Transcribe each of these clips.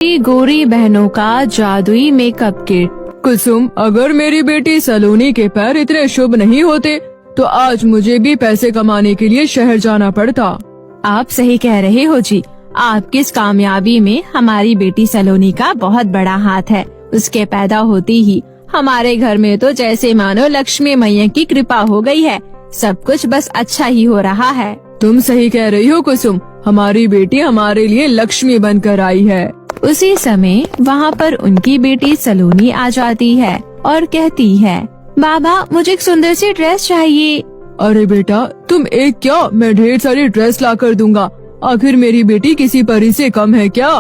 गोरी बहनों का जादुई मेकअप किट। कुसुम, अगर मेरी बेटी सलोनी के पैर इतने शुभ नहीं होते तो आज मुझे भी पैसे कमाने के लिए शहर जाना पड़ता। आप सही कह रहे हो जी। आपकी इस कामयाबी में हमारी बेटी सलोनी का बहुत बड़ा हाथ है। उसके पैदा होते ही हमारे घर में तो जैसे मानो लक्ष्मी मैया की कृपा हो गई है। सब कुछ बस अच्छा ही हो रहा है। तुम सही कह रही हो कुसुम, हमारी बेटी हमारे लिए लक्ष्मी बनकर आई है। उसी समय वहाँ पर उनकी बेटी सलोनी आ जाती है और कहती है, बाबा मुझे एक सुंदर सी ड्रेस चाहिए। अरे बेटा, तुम एक क्या, मैं ढेर सारी ड्रेस ला कर दूंगा। आखिर मेरी बेटी किसी परी से कम है क्या?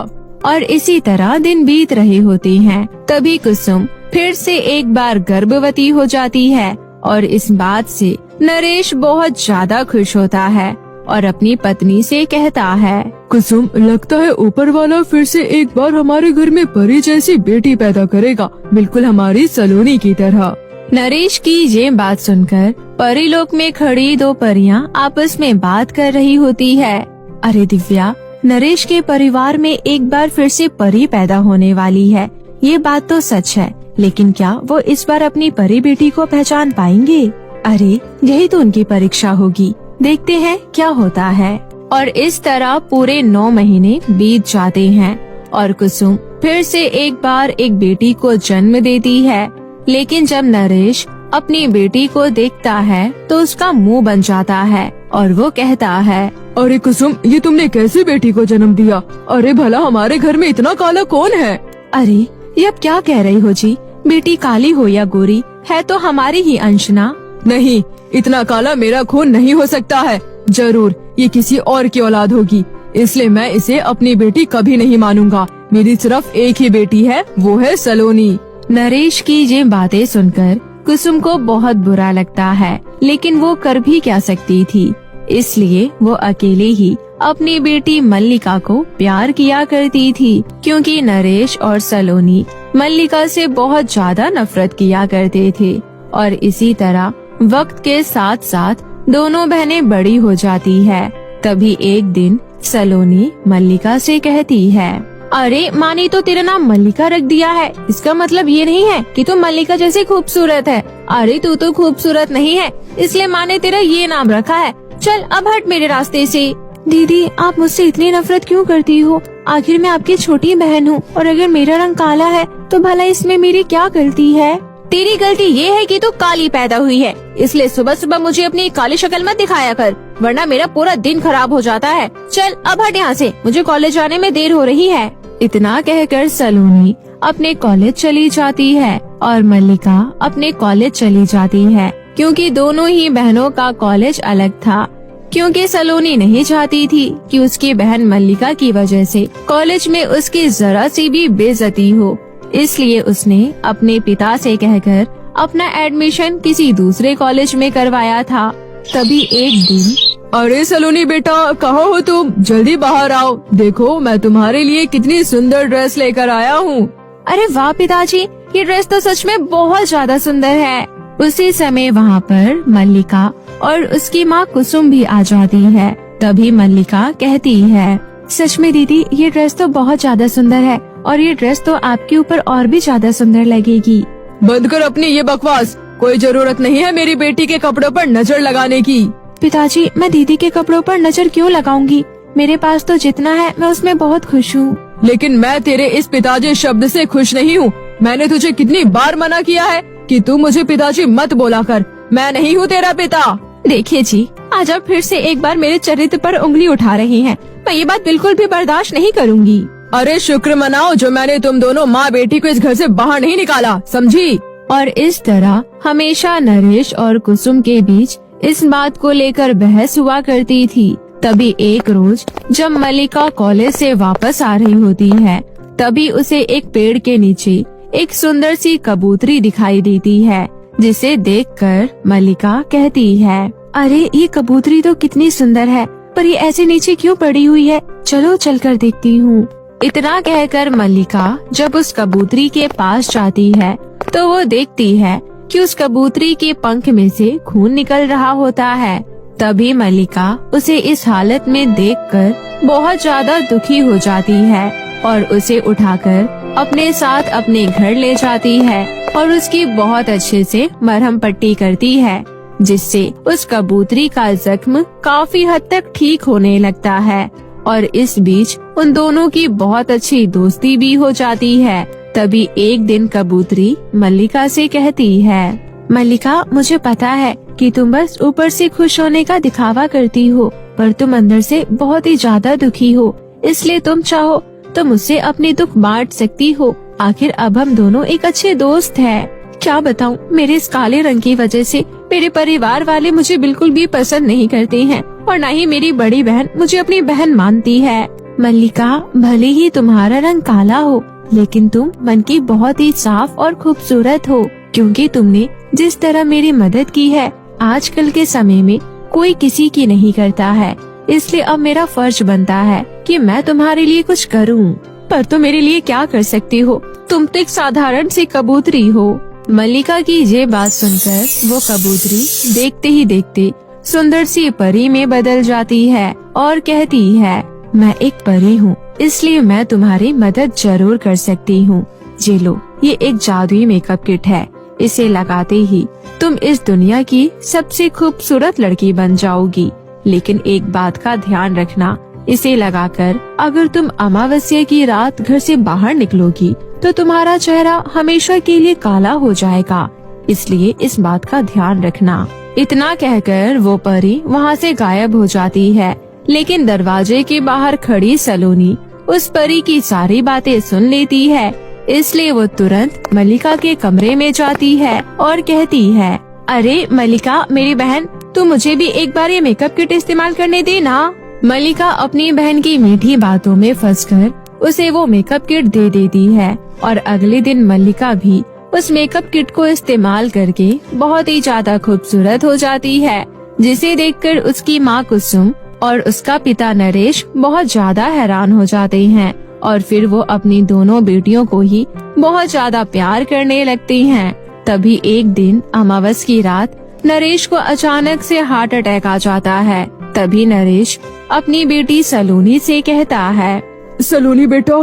और इसी तरह दिन बीत रहे होते हैं। तभी कुसुम फिर से एक बार गर्भवती हो जाती है और इस बात से नरेश बहुत ज्यादा खुश होता है और अपनी पत्नी से कहता है, कुसुम, लगता है ऊपर वाला फिर से एक बार हमारे घर में परी जैसी बेटी पैदा करेगा, बिल्कुल हमारी सलोनी की तरह। नरेश की ये बात सुनकर परीलोक में खड़ी दो परियां आपस में बात कर रही होती है। अरे दिव्या, नरेश के परिवार में एक बार फिर से परी पैदा होने वाली है। ये बात तो सच है, लेकिन क्या वो इस बार अपनी परी बेटी को पहचान पाएंगे? अरे यही तो उनकी परीक्षा होगी। देखते हैं क्या होता है। और इस तरह पूरे 9 महीने बीत जाते हैं और कुसुम फिर से एक बार एक बेटी को जन्म देती है। लेकिन जब नरेश अपनी बेटी को देखता है तो उसका मुंह बन जाता है और वो कहता है, अरे कुसुम, ये तुमने कैसे बेटी को जन्म दिया? अरे भला हमारे घर में इतना काला कौन है? अरे ये अब क्या कह रही हो जी? बेटी काली हो या गोरी, है तो हमारी ही अंश ना। नहीं, इतना काला मेरा खून नहीं हो सकता है। जरूर ये किसी और की औलाद होगी, इसलिए मैं इसे अपनी बेटी कभी नहीं मानूंगा। मेरी सिर्फ एक ही बेटी है, वो है सलोनी। नरेश की ये बातें सुनकर कुसुम को बहुत बुरा लगता है, लेकिन वो कर भी क्या सकती थी। इसलिए वो अकेले ही अपनी बेटी मल्लिका को प्यार किया करती थी, क्योंकि नरेश और सलोनी मल्लिका से बहुत ज्यादा नफरत किया करते थे। और इसी तरह वक्त के साथ साथ दोनों बहनें बड़ी हो जाती है। तभी एक दिन सलोनी मल्लिका से कहती है, अरे माँ ने तो तेरा नाम मल्लिका रख दिया है, इसका मतलब ये नहीं है कि तू मल्लिका जैसी खूबसूरत है। अरे तू तो खूबसूरत नहीं है, इसलिए माँ ने तेरा ये नाम रखा है। चल अब हट मेरे रास्ते से। दीदी, आप मुझसे इतनी नफरत क्यों करती हो? आखिर मैं आपकी छोटी बहन हूँ, और अगर मेरा रंग काला है तो भला इसमें मेरी क्या गलती है? तेरी गलती ये है कि तू काली पैदा हुई है, इसलिए सुबह सुबह मुझे अपनी काली शक्ल मत दिखाया कर, वरना मेरा पूरा दिन खराब हो जाता है। चल अब हट यहाँ से, मुझे कॉलेज जाने में देर हो रही है। इतना कहकर सलोनी अपने कॉलेज चली जाती है और मल्लिका अपने कॉलेज चली जाती है, क्योंकि दोनों ही बहनों का कॉलेज अलग था। क्योंकि सलोनी नहीं चाहती थी कि उसकी बहन मल्लिका की वजह से कॉलेज में उसकी जरा सी भी बेइज्जती हो, इसलिए उसने अपने पिता से कहकर अपना एडमिशन किसी दूसरे कॉलेज में करवाया था। तभी एक दिन, अरे सलोनी बेटा, कहाँ हो तुम? जल्दी बाहर आओ, देखो मैं तुम्हारे लिए कितनी सुंदर ड्रेस लेकर आया हूँ। अरे वाह पिताजी, ये ड्रेस तो सच में बहुत ज्यादा सुंदर है। उसी समय वहाँ पर मल्लिका और उसकी माँ कुसुम भी आ जाती है। तभी मल्लिका कहती है, सच में दीदी, ये ड्रेस तो बहुत ज्यादा सुंदर है और ये ड्रेस तो आपके ऊपर और भी ज्यादा सुंदर लगेगी। बंद कर अपनी ये बकवास, कोई जरूरत नहीं है मेरी बेटी के कपड़ों पर नजर लगाने की। पिताजी, मैं दीदी के कपड़ों पर नजर क्यों लगाऊंगी? मेरे पास तो जितना है मैं उसमें बहुत खुश हूँ। लेकिन मैं तेरे इस पिताजी शब्द से खुश नहीं हूँ। मैंने तुझे कितनी बार मना किया है कि तू मुझे पिताजी मत बोला कर। मैं नहीं हूँ तेरा पिता। देखिए जी, आज आप फिर से एक बार मेरे चरित्र पर उंगली उठा रही हैं। मैं ये बात बिल्कुल भी बर्दाश्त नहीं करूँगी। अरे शुक्र मनाओ जो मैंने तुम दोनों माँ बेटी को इस घर से बाहर नहीं निकाला, समझी? और इस तरह हमेशा नरेश और कुसुम के बीच इस बात को लेकर बहस हुआ करती थी। तभी एक रोज जब मल्लिका कॉलेज से वापस आ रही होती है, तभी उसे एक पेड़ के नीचे एक सुंदर सी कबूतरी दिखाई देती है, जिसे देखकर मल्लिका कहती है, अरे ये कबूतरी तो कितनी सुंदर है, पर ये ऐसे नीचे क्यों पड़ी हुई है? चलो चलकर देखती हूँ। इतना कहकर मल्लिका जब उस कबूतरी के पास जाती है तो वो देखती है कि उस कबूतरी के पंख में से खून निकल रहा होता है। तभी मल्लिका उसे इस हालत में देखकर बहुत ज्यादा दुखी हो जाती है और उसे उठाकर अपने साथ अपने घर ले जाती है और उसकी बहुत अच्छे से मरहम पट्टी करती है, जिससे उस कबूतरी का जख्म काफी हद तक ठीक होने लगता है। और इस बीच उन दोनों की बहुत अच्छी दोस्ती भी हो जाती है। तभी एक दिन कबूतरी मल्लिका से कहती है, मल्लिका, मुझे पता है कि तुम बस ऊपर से खुश होने का दिखावा करती हो, पर तुम अंदर से बहुत ही ज्यादा दुखी हो। इसलिए तुम चाहो तो मुझसे अपने दुख बांट सकती हो। आखिर अब हम दोनों एक अच्छे दोस्त हैं। क्या बताऊं, मेरे इस काले रंग की वजह से मेरे परिवार वाले मुझे बिल्कुल भी पसंद नहीं करते हैं और न ही मेरी बड़ी बहन मुझे अपनी बहन मानती है। मल्लिका, भले ही तुम्हारा रंग काला हो, लेकिन तुम मन की बहुत ही साफ और खूबसूरत हो, क्योंकि तुमने जिस तरह मेरी मदद की है आजकल के समय में कोई किसी की नहीं करता है। इसलिए अब मेरा फर्ज बनता है कि मैं तुम्हारे लिए कुछ करूं। पर तुम मेरे लिए क्या कर सकती हो? तुम तो एक साधारण सी कबूतरी हो। मल्लिका की ये बात सुनकर वो कबूतरी देखते ही देखते सुंदर सी परी में बदल जाती है और कहती है, मैं एक परी हूँ, इसलिए मैं तुम्हारी मदद जरूर कर सकती हूँ। ये लो, ये एक जादुई मेकअप किट है। इसे लगाते ही तुम इस दुनिया की सबसे खूबसूरत लड़की बन जाओगी। लेकिन एक बात का ध्यान रखना, इसे लगाकर अगर तुम अमावस्या की रात घर से बाहर निकलोगी तो तुम्हारा चेहरा हमेशा के लिए काला हो जाएगा। इसलिए इस बात का ध्यान रखना। इतना कहकर वो परी वहाँ से गायब हो जाती है। लेकिन दरवाजे के बाहर खड़ी सलोनी उस परी की सारी बातें सुन लेती है। इसलिए वो तुरंत मल्लिका के कमरे में जाती है और कहती है, अरे मल्लिका, मेरी बहन, तू मुझे भी एक बार ये मेकअप किट इस्तेमाल करने देना। मल्लिका अपनी बहन की मीठी बातों में फंसकर उसे वो मेकअप किट दे देती है और अगले दिन मल्लिका भी उस मेकअप किट को इस्तेमाल करके बहुत ही ज्यादा खूबसूरत हो जाती है, जिसे देखकर उसकी माँ कुसुम और उसका पिता नरेश बहुत ज्यादा हैरान हो जाते हैं और फिर वो अपनी दोनों बेटियों को ही बहुत ज्यादा प्यार करने लगती हैं। तभी एक दिन अमावस की रात नरेश को अचानक से हार्ट अटैक आ जाता है। तभी नरेश अपनी बेटी सलोनी से कहता है, सलोनी बेटा,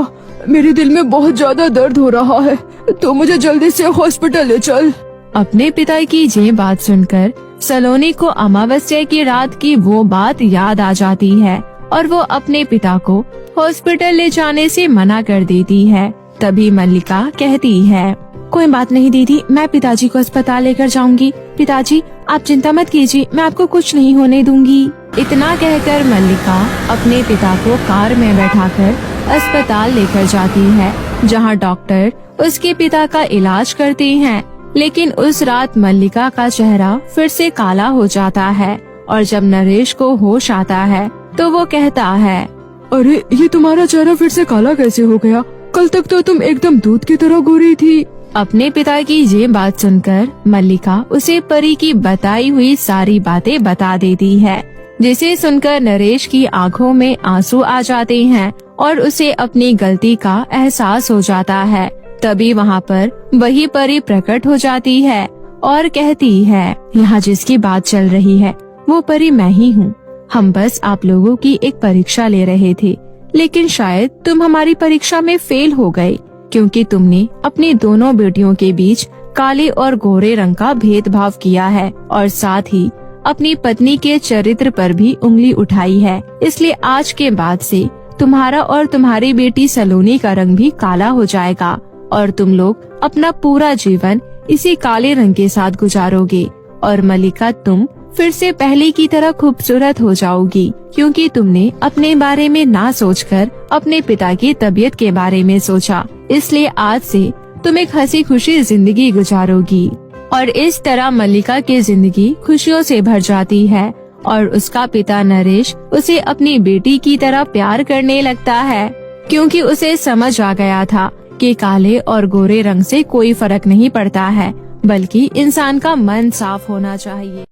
मेरे दिल में बहुत ज्यादा दर्द हो रहा है, तो मुझे जल्दी से हॉस्पिटल ले चल। अपने पिता की ये बात सुनकर सलोनी को अमावस्या की रात की वो बात याद आ जाती है और वो अपने पिता को हॉस्पिटल ले जाने से मना कर देती है। तभी मल्लिका कहती है, कोई बात नहीं दीदी, मैं पिताजी को अस्पताल लेकर जाऊंगी। पिताजी, आप चिंता मत कीजिए, मैं आपको कुछ नहीं होने दूंगी। इतना कहकर मल्लिका अपने पिता को कार में बैठाकर अस्पताल लेकर जाती है, जहां डॉक्टर उसके पिता का इलाज करते हैं। लेकिन उस रात मल्लिका का चेहरा फिर से काला हो जाता है और जब नरेश को होश आता है तो वो कहता है, अरे ये तुम्हारा चेहरा फिर से काला कैसे हो गया? कल तक तो तुम एकदम दूध की तरह गोरी थी। अपने पिता की ये बात सुनकर मल्लिका उसे परी की बताई हुई सारी बातें बता देती है, जिसे सुनकर नरेश की आंखों में आंसू आ जाते हैं और उसे अपनी गलती का एहसास हो जाता है। तभी वहाँ पर वही परी प्रकट हो जाती है और कहती है, यहाँ जिसकी बात चल रही है वो परी मैं ही हूँ। हम बस आप लोगों की एक परीक्षा ले रहे थे, लेकिन शायद तुम हमारी परीक्षा में फेल हो गए, क्योंकि तुमने अपनी दोनों बेटियों के बीच काले और गोरे रंग का भेदभाव किया है और साथ ही अपनी पत्नी के चरित्र पर भी उंगली उठाई है। इसलिए आज के बाद से तुम्हारा और तुम्हारी बेटी सलोनी का रंग भी काला हो जाएगा और तुम लोग अपना पूरा जीवन इसी काले रंग के साथ गुजारोगे। और मल्लिका, तुम फिर से पहले की तरह खूबसूरत हो जाओगी, क्योंकि तुमने अपने बारे में ना सोचकर अपने पिता की तबीयत के बारे में सोचा। इसलिए आज से तुम एक हंसी खुशी जिंदगी गुजारोगी। और इस तरह मल्लिका की जिंदगी खुशियों से भर जाती है और उसका पिता नरेश उसे अपनी बेटी की तरह प्यार करने लगता है, क्योंकि उसे समझ आ गया था कि काले और गोरे रंग से कोई फर्क नहीं पड़ता है, बल्कि इंसान का मन साफ होना चाहिए।